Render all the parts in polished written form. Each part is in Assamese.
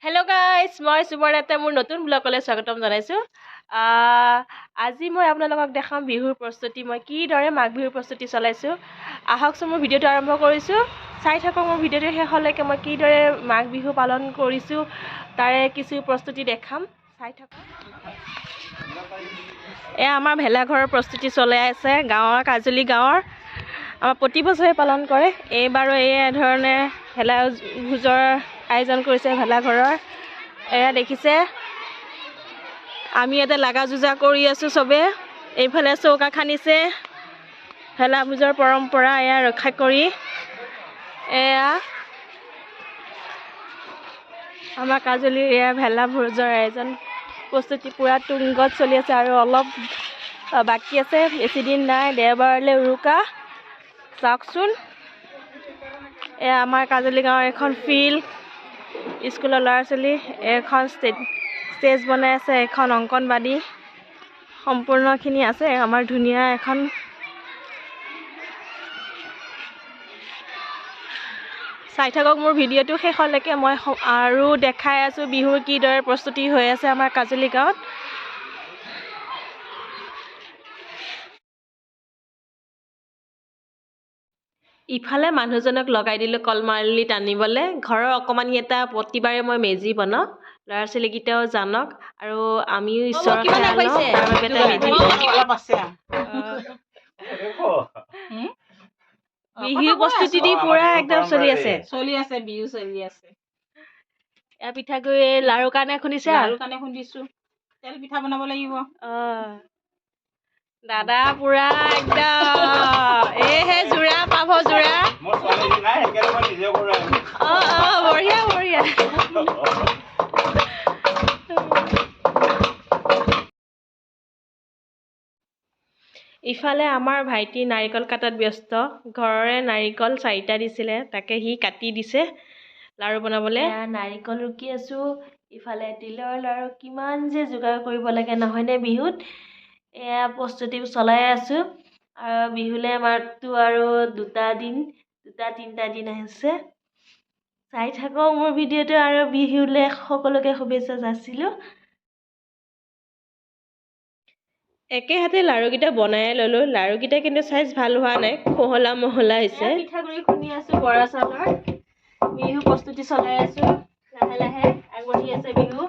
Hello guys, মই সুবৰ্ণাতে মোৰ নতুন ব্লগলৈ স্বাগতম জনাইছো। আজি মই আপোনালোকক দেখাম বিহুৰ প্ৰস্তুতি মই কি দৰে মাঘ বিহুৰ প্ৰস্তুতি চলাইছো। আহকচোন মোৰ ভিডিওটো আৰম্ভ কৰিছো। চাই থাকক মোৰ ভিডিওটো শেষলৈকে মই কি দৰে মাঘ বিহু পালন কৰিছো তাৰে কিছু প্ৰস্তুতি দেখাম। চাই থাকক। আমাৰ ভেলাঘৰৰ প্ৰস্তুতি চলাই আছে গাঁৱৰ কাজলি গাঁৱৰ। আমাৰ প্ৰতি বছৰে পালন কৰে। এইবাৰো এই ধৰণে ভেলা ভোজৰ আয়োজন কৰিছে ভেলাঘৰৰ। এয়া দেখিছে আমি ইয়াতে লাগা যুজা কৰি আছো চবে। এইফালে চৌকা খানিছে ভেলা ভোজৰ পৰম্পৰা এয়া ৰক্ষা কৰি। এয়া আমাৰ কাজলিৰ এয়া ভেলা ভোজৰ আয়োজন প্ৰস্তুতি পুৰা তুংগত চলি আছে আৰু অলপ বাকী আছে, বেছি দিন নাই, দেওবাৰলৈ উৰুকা। চাওকচোন এয়া আমাৰ কাজলি গাঁৱৰ এখন ফিল্ড, স্কুলৰ ল'ৰা ছোৱালী এখন ষ্টেজ বনাই আছে, এখন অংকনবাদী সম্পূৰ্ণখিনি আছে। আমাৰ ধুনীয়া এখন চাই থাকক মোৰ ভিডিঅ'টো শেষলৈকে। মই আৰু দেখাই আছো বিহুৰ কিদৰে প্ৰস্তুতি হৈ আছে আমাৰ কাজলি গাঁৱত। ইফালে মানুহজনক লগাই দিলোঁ কলমাৰলি টানিবলৈ। ঘৰৰ অকণমানি এটা প্ৰতিবাৰে মই মেজি বনাওঁ, ল'ৰা ছোৱালীকেইটাও জানক আৰু আমিও ঈশ্বৰৰ বিহু প্ৰস্তুতি দি পুৰা একদম চলি আছে বিহু চলি আছে। এয়া পিঠাগুৰি লাৰু কাৰণে খুন্দিছে, তেল পিঠা বনাব লাগিব। দাদা পুৰা একদম এইহে জোৰা পাব জোৰা। বঢ়িয়া বঢ়িয়া। ইফালে আমাৰ ভাইটি নাৰিকল কাটাত ব্যস্ত। ঘৰৰে নাৰিকল 4টা দিছিলে, তাকে সি কাটি দিছে লাৰু বনাবলৈ। নাৰিকল ৰুকি আছো। ইফালে তিলৰ লাৰু কিমান যে যোগাৰ কৰিব লাগে নহয়নে বিহুত। এয়া প্ৰস্তুতি চলাই আছো। আৰু বিহুলৈ আমাৰতো আৰু 2টা 3টা দিন আছে। চাই থাকক মোৰ ভিডিঅ'টো আৰু বিহুলৈ সকলোকে শুভেচ্ছা যাচিলো। একে হাতে লাৰুকেইটা বনাই ল'লো। লাৰুকেইটা কিন্তু চাইজ ভাল হোৱা নাই, খহলা মহলা হৈছে। পিঠাগুৰি খুন্দি আছো বৰা চাউলৰ। বিহু প্ৰস্তুতি চলাই আছো, লাহে লাহে আগবাঢ়ি আছে বিহু।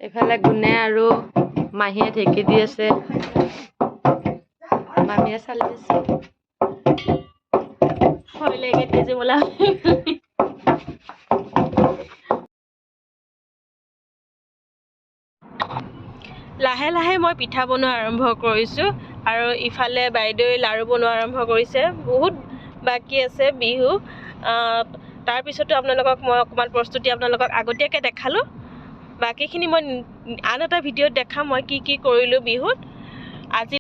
এফালে গুণে আৰু মাহীয়ে ঢেঁকি দি আছে, মামীয়ে চালি দিছে। লাহে লাহে মই পিঠা বনোৱা আৰম্ভ কৰিছোঁ আৰু ইফালে বাইদেৱে লাৰু বনোৱা আৰম্ভ কৰিছে। বহুত বাকী আছে বিহু। তাৰপিছতো আপোনালোকক মই অকণমান প্ৰস্তুতি আপোনালোকক আগতীয়াকৈ দেখালোঁ। বাকীখিনি মই আন এটা ভিডিঅ'ত দেখাম মই কি কি কৰিলোঁ বিহুত। আজি